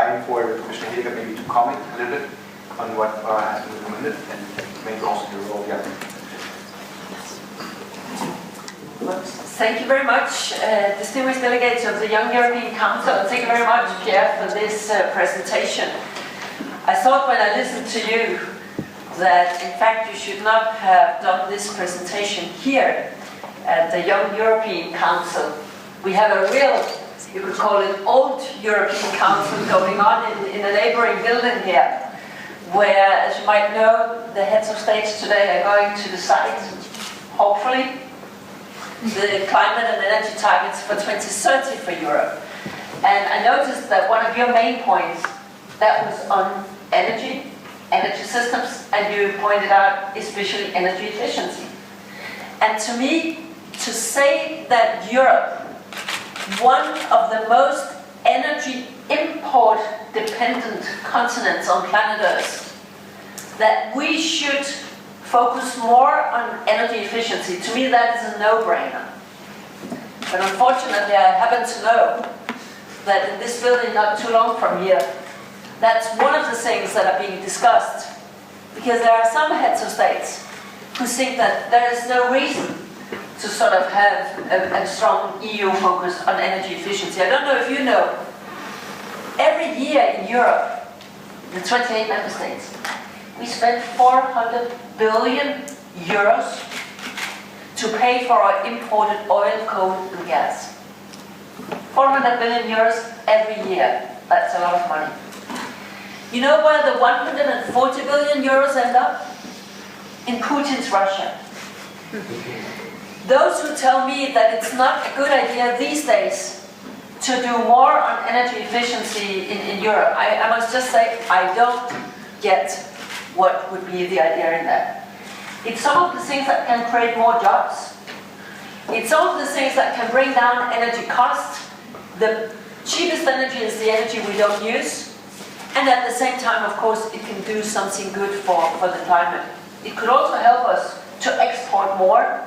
time for Commissioner Hedegaard maybe to comment a little bit on what has been recommended, and maybe also the role of the other. Thank you very much, distinguished delegates of the Young European Council, and thank you very much, Pierre, for this presentation. I thought when I listened to you that, in fact, you should not have done this presentation here at the Young European Council. We have a real, you could call it, old European Council going on in a neighboring building here, where, as you might know, the heads of states today are going to decide, hopefully, the climate and energy targets for 2030 for Europe. And I noticed that one of your main points, that was on energy systems, and you pointed out especially energy efficiency. And to me, to say that Europe, one of the most energy import dependent continents on planet Earth, that we should focus more on energy efficiency, to me that is a no-brainer. But unfortunately I happen to know that in this building not too long from here, that's one of the things that are being discussed, because there are some heads of states who think that there is no reason to sort of have a strong EU focus on energy efficiency. I don't know if you know, every year in Europe, the 28 member states, we spend 400 billion euros to pay for our imported oil, coal and gas. 400 billion euros every year. That's a lot of money. You know where the 140 billion euros end up? In Putin's Russia. Those who tell me that it's not a good idea these days to do more on energy efficiency in Europe, I must just say I don't get what would be the idea in that. It's some of the things that can create more jobs. It's some of the things that can bring down energy costs. The cheapest energy is the energy we don't use. And at the same time, of course, it can do something good for the climate. It could also help us to export more,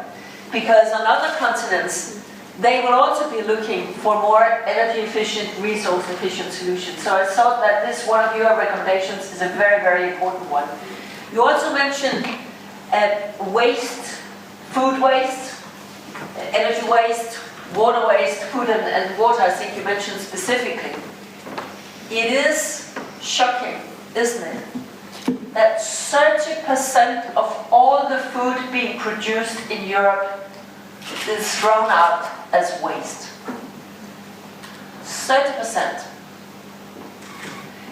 because on other continents, they will also be looking for more energy efficient, resource efficient solutions. So I thought that this one of your recommendations is a very, very important one. You also mentioned waste, food waste, energy waste, water waste, food and water, I think you mentioned specifically. It is shocking, isn't it, that 30% of all the food being produced in Europe is thrown out as waste. 30%.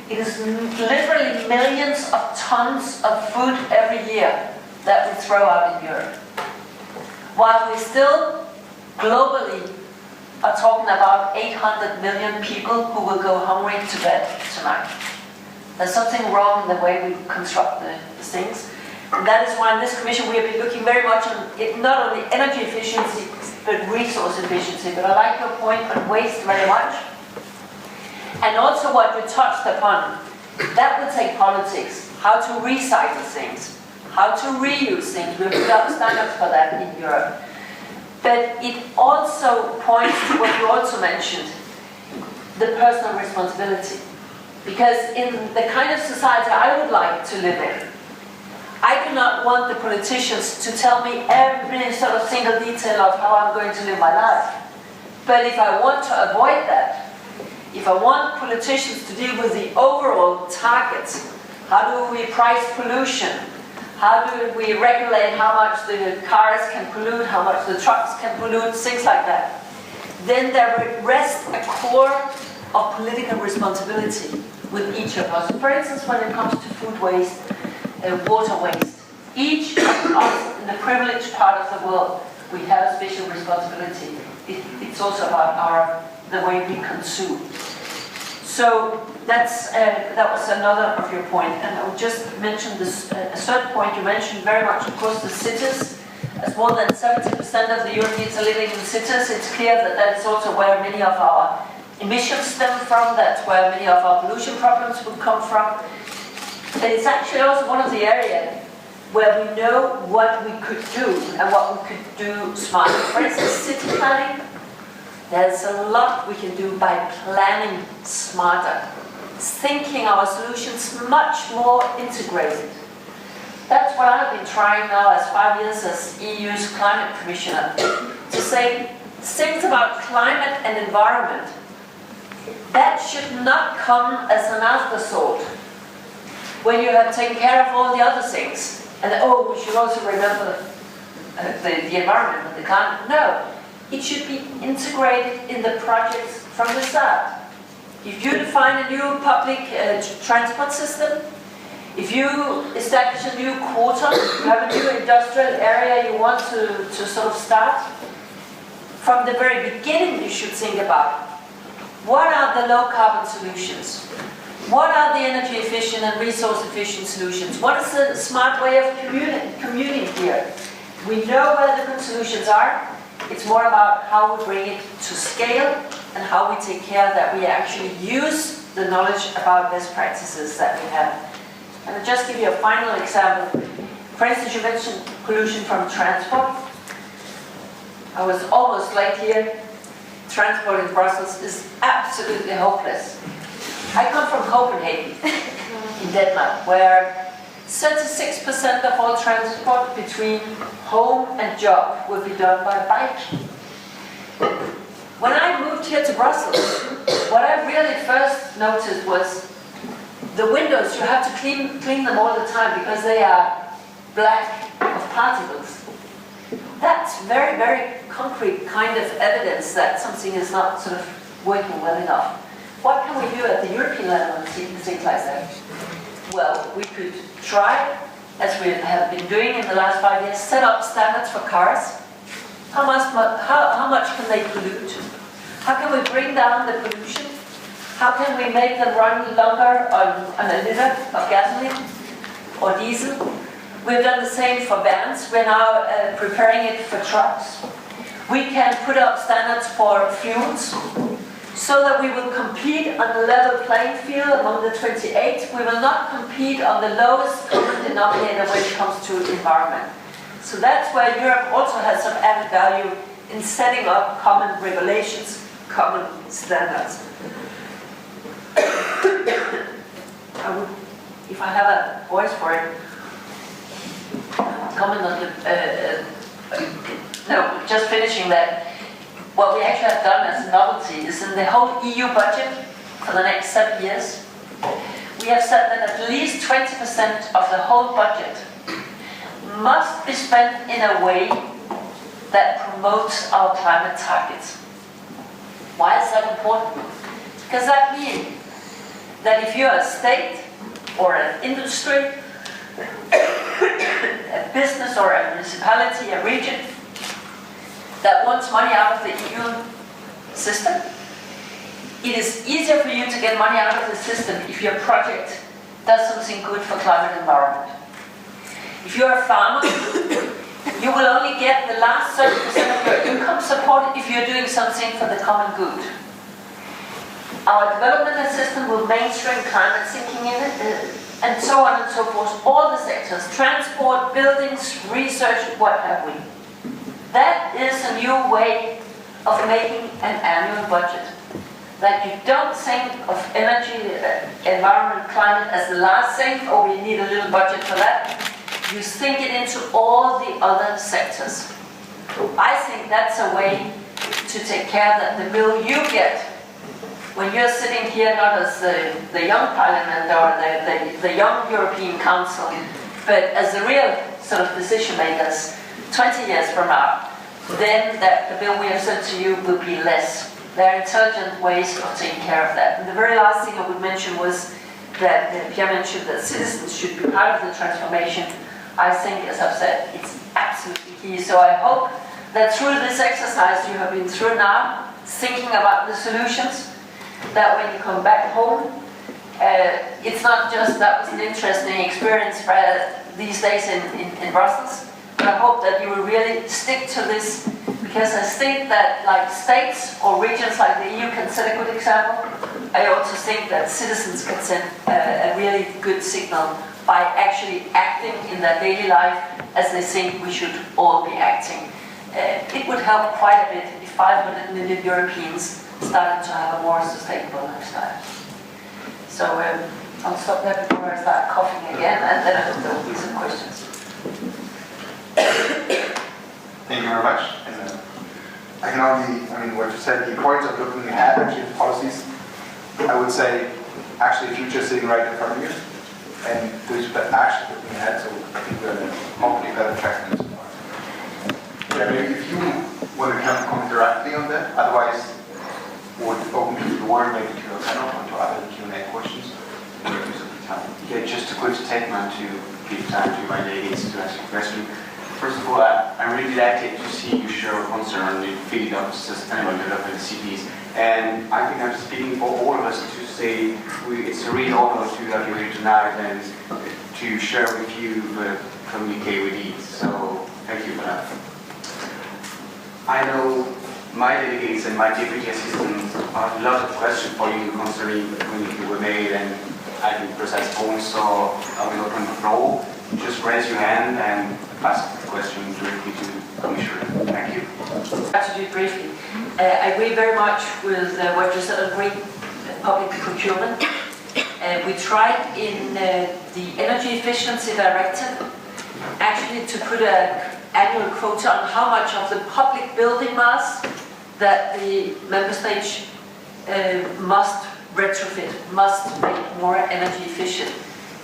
It is literally millions of tons of food every year that we throw out in Europe. While we still, globally, are talking about 800 million people who will go hungry to bed tonight. There's something wrong in the way we construct the things. And that is why in this commission we have been looking very much on not only energy efficiency, but resource efficiency. But I like your point on waste very much. And also what you touched upon, that will take politics. How to recycle things, how to reuse things. We've put up standards for that in Europe. But it also points to what you also mentioned, the personal responsibility. Because in the kind of society I would like to live in, I do not want the politicians to tell me every sort of single detail of how I'm going to live my life. But if I want to avoid that, if I want politicians to deal with the overall targets, how do we price pollution? How do we regulate how much the cars can pollute, how much the trucks can pollute, things like that? Then there rests a core of political responsibility with each of us. For instance, when it comes to food waste, water waste, each of us in the privileged part of the world, we have a special responsibility. It's also about the way we consume. So that was another of your point. And I would just mention this, a third point you mentioned very much, of course, the cities. As more than 70% of the Europeans are living in cities, it's clear that that is also where many of our emissions stem from, that's where many of our pollution problems would come from. And it's actually also one of the areas where we know what we could do and what we could do smarter. For instance, city planning, there's a lot we can do by planning smarter. thinking our solutions much more integrated. That's what I've been trying now as 5 years as EU's climate commissioner, to say things about climate and environment. That should not come as an afterthought when you have taken care of all the other things. And oh, we should also remember the environment and the climate. No, it should be integrated in the projects from the start. If you define a new public transport system, if you establish a new quarter, you have a new industrial area you want to sort of start, from the very beginning you should think about what are the low carbon solutions? What are the energy efficient and resource efficient solutions? What is the smart way of commuting here? We know where the good solutions are. It's more about how we bring it to scale and how we take care that we actually use the knowledge about best practices that we have. And I'll just give you a final example. For instance, you mentioned pollution from transport. I was almost late here. Transport in Brussels is absolutely hopeless. I come from Copenhagen in Denmark, where 36% of all transport between home and job will be done by bike. When I moved here to Brussels, what I really first noticed was the windows. You have to clean them all the time because they are black of particles. That's very, very concrete kind of evidence that something is not sort of working well enough. What can we do at the European level and see things like that? Well, we could try, as we have been doing in the last 5 years, set up standards for cars. How much can they pollute? How can we bring down the pollution? How can we make them run longer on a liter of gasoline or diesel? We've done the same for vans. We're now preparing it for trucks. We can put up standards for fuels so that we will compete on a level playing field among the 28. We will not compete on the lowest common denominator when it comes to environment. So that's where Europe also has some added value in setting up common regulations, common standards. If I have a voice for it, comment on the, no, just finishing that. What we actually have done as a novelty is in the whole EU budget for the next 7 years, we have said that at least 20% of the whole budget must be spent in a way that promotes our climate targets. Why is that important? Because that means that if you're a state or an industry, a business or a municipality, a region that wants money out of the EU system, it is easier for you to get money out of the system if your project does something good for climate and environment. If you're a farmer, you will only get the last 30% of your income support if you're doing something for the common good. Our development system will mainstream climate thinking in it, and so on and so forth, all the sectors, transport, buildings, research, what have we. That is a new way of making an annual budget. That you don't think of energy, environment, climate as the last thing, or we need a little budget for that. You think it into all the other sectors. I think that's a way to take care that the bill you get when you're sitting here not as the young parliament or the young European Council, but as the real sort of decision makers 20 years from now, then that the bill we have sent to you will be less. There are intelligent ways of taking care of that. And the very last thing I would mention was that Pierre mentioned that citizens should be part of the transformation. I think, as I've said, it's absolutely key. So I hope that through this exercise you have been through now, thinking about the solutions, that when you come back home, it's not just that was an interesting experience these days in Brussels, but I hope that you will really stick to this, because I think that like states or regions like the EU can set a good example. I also think that citizens can send a really good signal by actually acting in their daily life as they think we should all be acting. It would help quite a bit if 500 million Europeans started to have a more sustainable lifestyle. So I'll stop there before I start coughing again, and then I hope there will be some questions. Thank you very much. And, I can only, what you said, the importance of looking ahead actually at policies, I would say, actually, the future is sitting right in front of you, and there's actually looking ahead, so I think we're hopefully better track than tomorrow. Yeah, maybe if you want to comment directly on that, otherwise, would open to the word maybe to a panel or to other Q&A questions. Yeah, just a quick statement to give time to my ladies to ask a question. First of all, I'm really delighted to see you show concern on the field of sustainable development in cities. And I think I'm speaking for all of us to say it's a real honor to have you here tonight and to share with you the communique we need. So thank you for that. I know my delegates and my deputy assistants have a lot of questions for you concerning the communique we made, and I think precise points, so I will open the floor. Just raise your hand and ask the question directly to the Commissioner. Thank you. To do it briefly, I agree very much with what you said on green public procurement. We tried in the Energy Efficiency Directive actually to put an annual quota on how much of the public building mass that the member states must retrofit, must make more energy efficient.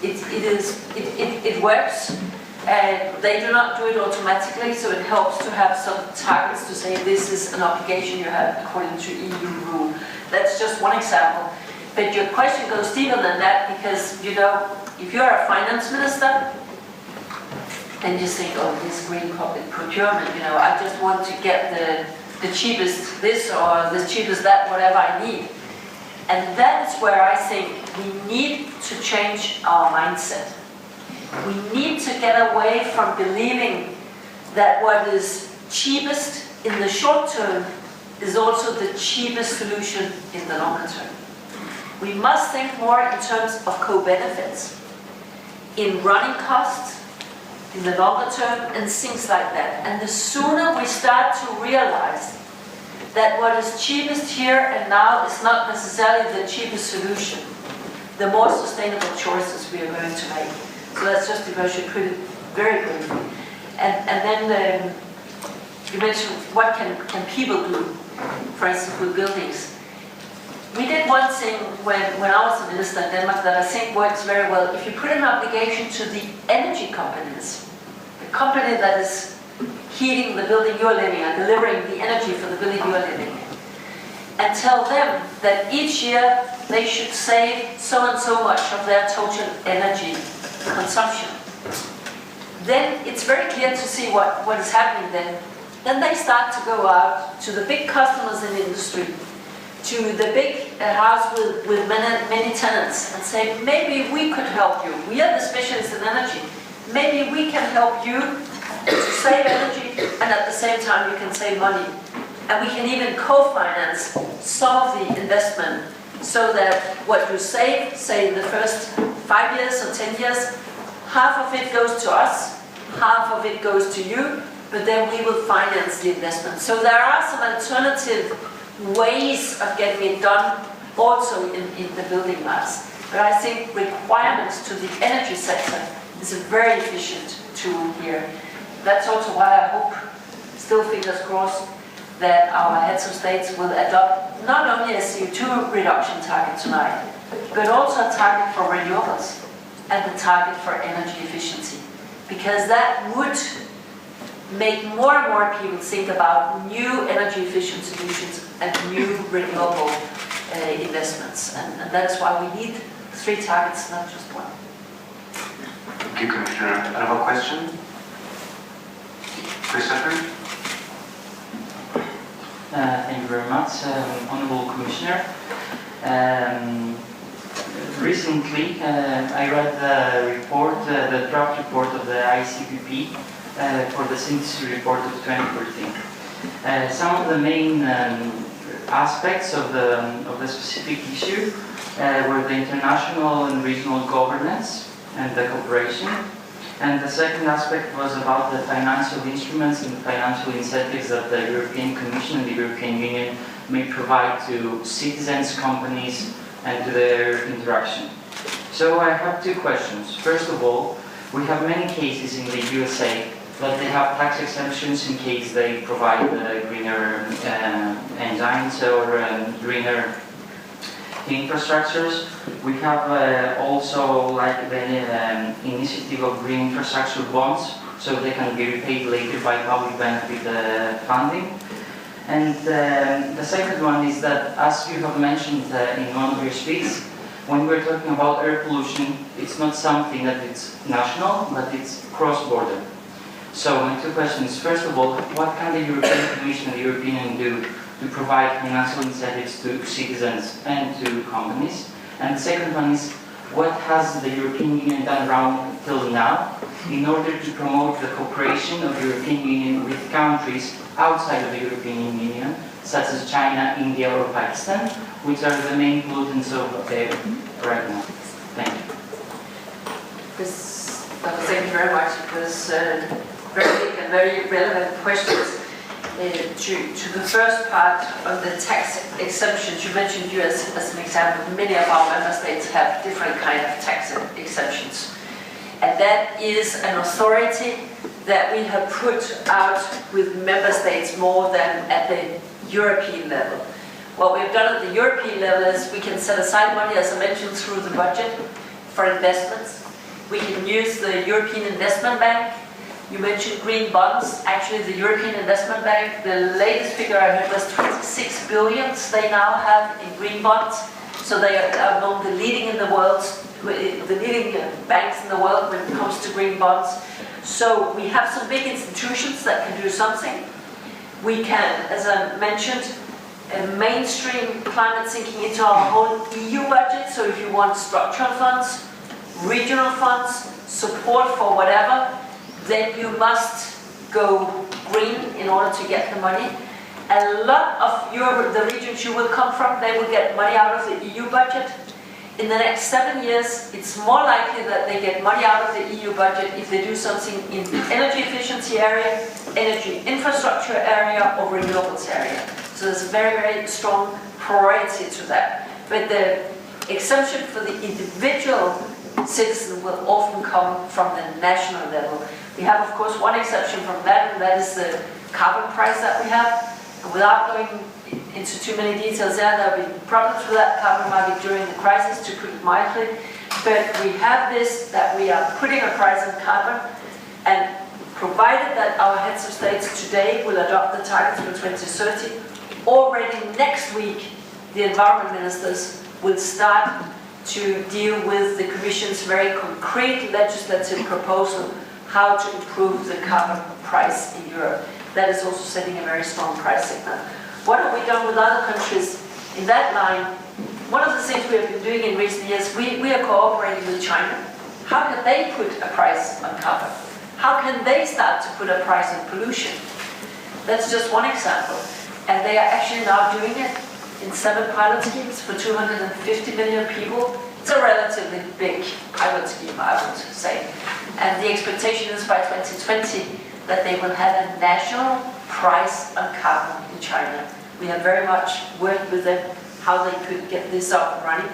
It works. They do not do it automatically, so it helps to have some targets to say this is an obligation you have according to EU rule. That's just one example. But your question goes deeper than that, because, you know, if you're a finance minister, and you think, oh, this green public procurement, you know, I just want to get the cheapest this or the cheapest that, whatever I need. And that is where I think we need to change our mindset. We need to get away from believing that what is cheapest in the short term is also the cheapest solution in the longer term. We must think more in terms of co-benefits, in running costs, in the longer term, and things like that. And the sooner we start to realize that what is cheapest here and now is not necessarily the cheapest solution, the more sustainable choices we are going to make. So that's just if I should put it very briefly. And then you mentioned what can people do, for instance, with buildings. We did one thing when I was a minister in Denmark that I think works very well. If you put an obligation to the energy companies, the company that is heating the building you're living in, delivering the energy for the building you're living in, and tell them that each year they should save so and so much of their total energy consumption. Then it's very clear to see what is happening then. Then they start to go out to the big customers in the industry, to the big house with many tenants, and say, maybe we could help you. We are the specialists in energy. Maybe we can help you to save energy, and at the same time you can save money. And we can even co-finance some of the investment, so that what you save, say in the first 5 years or 10 years, half of it goes to us, half of it goes to you, but then we will finance the investment. So there are some alternative ways of getting it done also in the building mass. But I think requirements to the energy sector is a very efficient tool here. That's also why I hope, still fingers crossed, that our heads of states will adopt not only a CO2 reduction target tonight, but also a target for renewables and the target for energy efficiency. Because that would make more and more people think about new energy efficient solutions and new renewable investments. And that is why we need 3 targets, not just 1. Thank you, Commissioner. Another question? Christopher? Thank you very much, Honourable Commissioner. Recently, I read the report, the draft report of the ICPP for the synthesis report of 2013. Some of the main aspects of the specific issue were the international and regional governance and the cooperation. And the second aspect was about the financial instruments and financial incentives that the European Commission and the European Union may provide to citizens, companies, and to their interaction. So I have two questions. First of all, we have many cases in the USA that they have tax exemptions in case they provide greener enzymes or greener infrastructures. We have also like the initiative of green infrastructure bonds, so they can be repaid later by public benefit funding. And the second one is that, as you have mentioned in one of your speeches, when we're talking about air pollution, it's not something that it's national, but it's cross-border. So my two questions: first of all, what can the European Commission and the European Union do to provide financial incentives to citizens and to companies? And the second one is, what has the European Union done wrong till now in order to promote the cooperation of the European Union with countries outside of the European Union, such as China, India or Pakistan, which are the main pollutants of air right now? Thank you. Thank you very much. It was very big and very relevant questions. To the first part on the tax exemptions, you mentioned US as an example. Many of our member states have different kind of tax exemptions. And that is an authority that we have put out with member states more than at the European level. What we've done at the European level is we can set aside money, as I mentioned, through the budget for investments. We can use the European Investment Bank. You mentioned green bonds. Actually, the European Investment Bank, the latest figure I heard was 26 billion they now have in green bonds. So they are among the leading in the world, the leading banks in the world when it comes to green bonds. So we have some big institutions that can do something. We can, as I mentioned, mainstream climate thinking into our whole EU budget. So if you want structural funds, regional funds, support for whatever, then you must go green in order to get the money. A lot of the regions you will come from, they will get money out of the EU budget. In the next 7 years, it's more likely that they get money out of the EU budget if they do something in the energy efficiency area, energy infrastructure area, or renewables area. So there's a very, very strong priority to that. But the exemption for the individual citizen will often come from the national level. We have, of course, one exception from that, and that is the carbon price that we have. And without going into too many details there will be problems with that carbon market during the crisis, to put it mildly. But we have this, that we are putting a price on carbon, and provided that our heads of states today will adopt the targets for 2030, already next week, the environment ministers will start to deal with the Commission's very concrete legislative proposal how to improve the carbon price in Europe. That is also setting a very strong price signal. What have we done with other countries in that line? One of the things we have been doing in recent years, we are cooperating with China. How can they put a price on carbon? How can they start to put a price on pollution? That's just one example. And they are actually now doing it in 7 pilot schemes for 250 million people. It's a relatively big pilot scheme, I would say. And the expectation is by 2020 that they will have a national price on carbon in China. We have very much worked with them how they could get this up and running.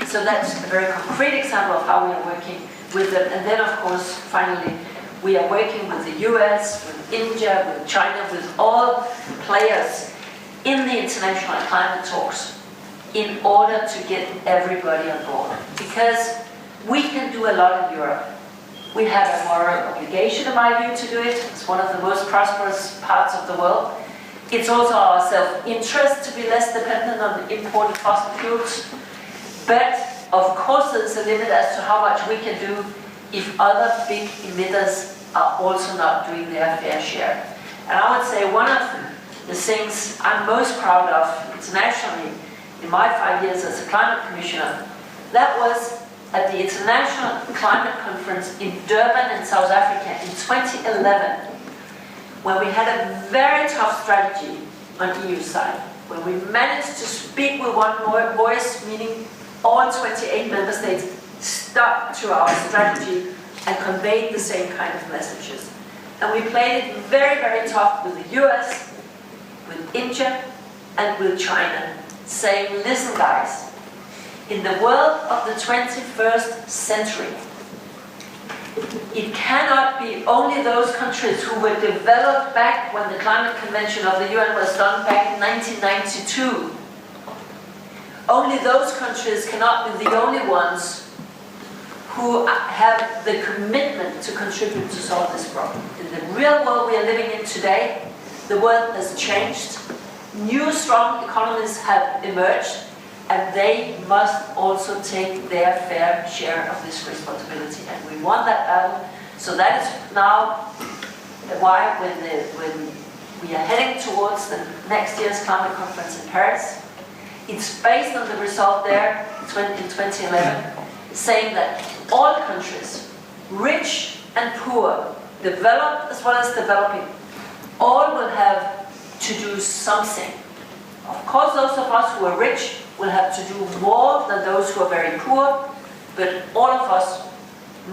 So that's a very concrete example of how we are working with them. And then, of course, finally, we are working with the US, with India, with China, with all players in the international climate talks in order to get everybody on board. Because we can do a lot in Europe. We have a moral obligation, in my view, to do it. It's one of the most prosperous parts of the world. It's also our self-interest to be less dependent on imported fossil fuels. But, of course, there's a limit as to how much we can do if other big emitters are also not doing their fair share. And I would say one of the things I'm most proud of internationally in my 5 years as a climate commissioner, that was at the International Climate Conference in Durban in South Africa in 2011, when we had a very tough strategy on EU side, when we managed to speak with one voice, meaning all 28 member states stuck to our strategy and conveyed the same kind of messages. And we played it very, very tough with the US, with India, and with China, saying, listen guys, In the world of the 21st century, it cannot be only those countries who were developed back when the Climate Convention of the UN was done back in 1992. Only those countries cannot be the only ones who have the commitment to contribute to solve this problem. In the real world we are living in today, the world has changed. New strong economies have emerged, and they must also take their fair share of this responsibility. And we won that battle. So that is now why when we are heading towards the next year's climate conference in Paris, it's based on the result there in 2011, saying that all countries, rich and poor, developed as well as developing, all will have to do something. Of course, those of us who are rich will have to do more than those who are very poor, but all of us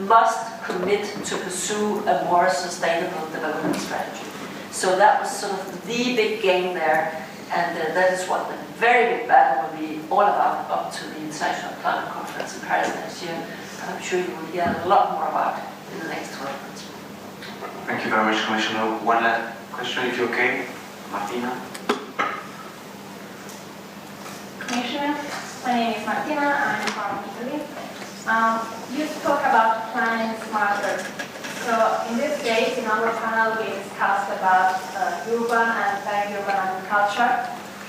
must commit to pursue a more sustainable development strategy. So that was sort of the big game there, and that is what the very big battle will be all about up to the International Climate Conference in Paris next year. And I'm sure you will hear a lot more about it in the next 12 months. Thank you very much, Commissioner. One last question, if you're okay. Martina? Commissioner, my name is Martina, I'm from Italy. You spoke about planning smarter. So in this case, in our panel, we discussed about urban and peri-urban agriculture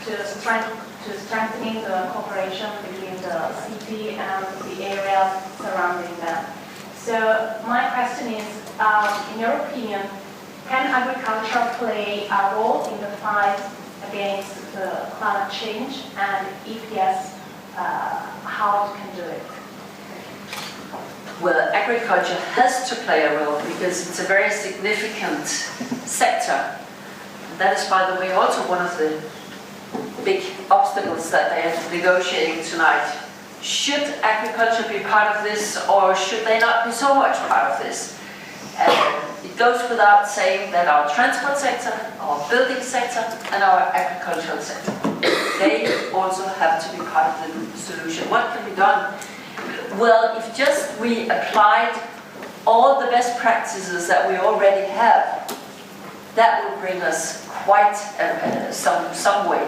to strengthening the cooperation between the city and the areas surrounding them. So my question is, in your opinion, can agriculture play a role in the fight against climate change, and if yes, how it can do it? Well, agriculture has to play a role because it's a very significant sector. That is, by the way, also one of the big obstacles that they are negotiating tonight. Should agriculture be part of this, or should they not be so much part of this? It goes without saying that our transport sector, our building sector, and our agricultural sector, they also have to be part of the solution. What can be done? Well, if just we applied all the best practices that we already have, that will bring us quite some way.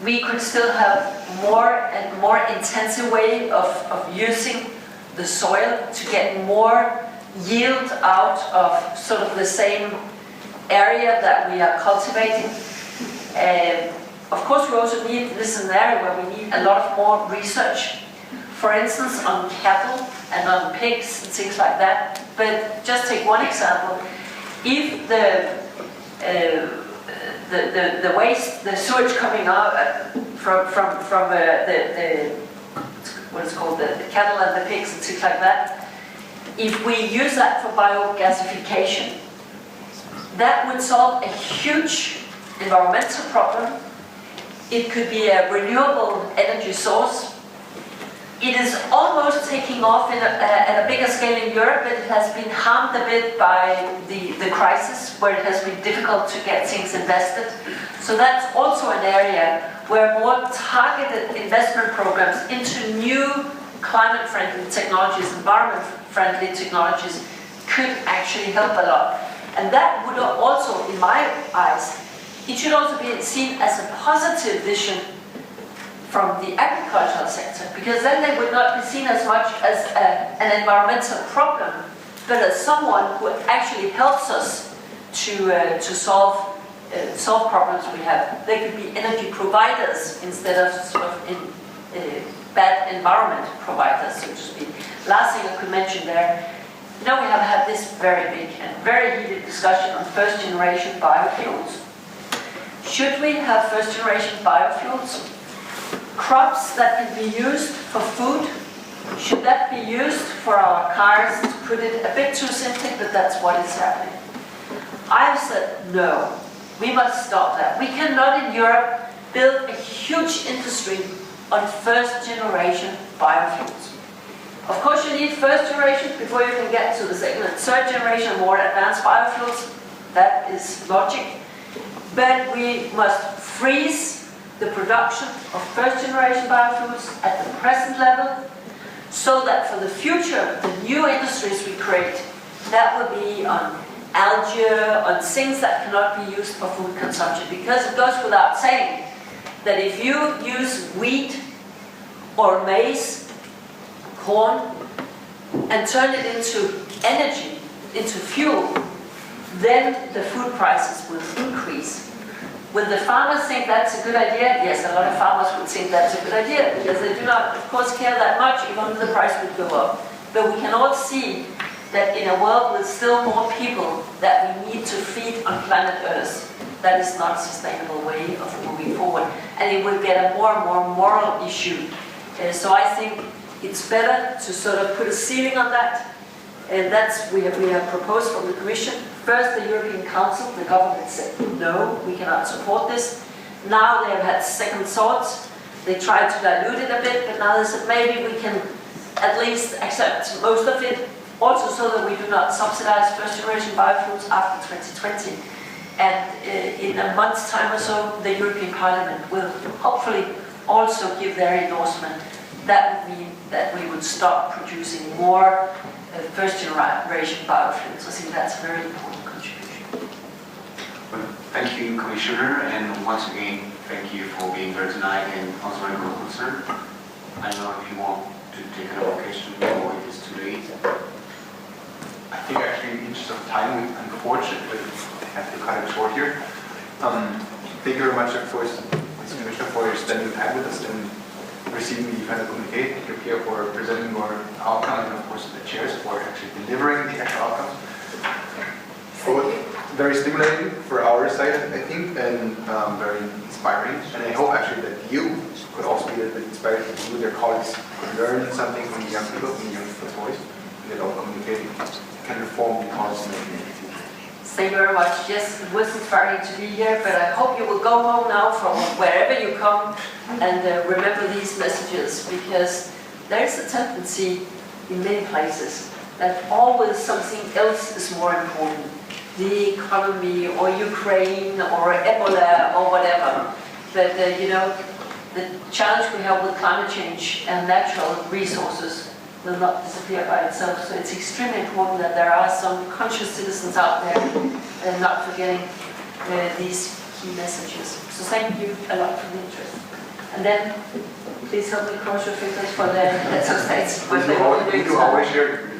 We could still have more and more intensive way of using the soil to get more yield out of sort of the same area that we are cultivating. Of course, we also need, this is an area where we need a lot of more research, for instance, on cattle and on pigs and things like that. But just take one example. If the waste, the sewage coming out from the what is called the cattle and the pigs and things like that, if we use that for biogasification, that would solve a huge environmental problem. It could be a renewable energy source. It is almost taking off at a bigger scale in Europe, but it has been harmed a bit by the crisis, where it has been difficult to get things invested. So that's also an area where more targeted investment programs into new climate-friendly technologies, environment-friendly technologies, could actually help a lot. And that would also, in my eyes, it should also be seen as a positive vision from the agricultural sector, because then they would not be seen as much as an environmental problem, but as someone who actually helps us to solve problems we have. They could be energy providers instead of sort of bad environment providers, so to speak. Last thing I could mention there, you know, we have had this very big and very heated discussion on first-generation biofuels. Should we have first-generation biofuels? Crops that can be used for food, should that be used for our cars? To put it a bit too simply, but that's what is happening. I've said no, we must stop that. We cannot in Europe build a huge industry on first-generation biofuels. Of course you need first generation before you can get to the second and third generation more advanced biofuels. That is logic. But we must freeze the production of first-generation biofuels at the present level, so that for the future, the new industries we create, that will be on algae, on things that cannot be used for food consumption. Because it goes without saying that if you use wheat or maize, corn, and turn it into energy, into fuel, then the food prices will increase. Will the farmers think that's a good idea? Yes, a lot of farmers would think that's a good idea, because they do not, of course, care that much, even though the price would go up. But we can all see that in a world with still more people that we need to feed on planet Earth, that is not a sustainable way of moving forward. And it will get a more and more moral issue. So I think it's better to sort of put a ceiling on that. And that's we have proposed from the Commission. First, the European Council, the government said, no, we cannot support this. Now they have had second thoughts. They tried to dilute it a bit, but now they said maybe we can at least accept most of it, also so that we do not subsidize first-generation biofuels after 2020. And in a month's time or so, the European Parliament will hopefully also give their endorsement. That would mean that we would stop producing more first-generation biofuels. I think that's a very important contribution. Well, thank you, Commissioner, and once again, thank you for being here tonight and answering our concern. I don't know if you want to take another question or if it's too late. I think actually in the interest of time, we unfortunately have to cut it short here. Thank you very much, of course, Mr. Commissioner, for spending time with us and receiving the kind of communique. You're here for presenting your outcome, and of course the chairs for actually delivering the actual outcomes. Both very stimulating for our side, I think, and very inspiring. And I hope actually that you could also be a little bit inspired to you and your colleagues could learn something from the young people, from the young people's voice, and that all communicating can reform the policy making. Thank you very much. Yes, it was inspiring to be here, but I hope you will go home now from wherever you come and remember these messages, because there is a tendency in many places that always something else is more important. The economy, or Ukraine, or Ebola, or whatever. But you know, the challenge we have with climate change and natural resources will not disappear by itself. So it's extremely important that there are some conscious citizens out there and not forgetting these key messages. So thank you a lot for the interest. And then please help me cross your fingers for the heads of states. We do always share.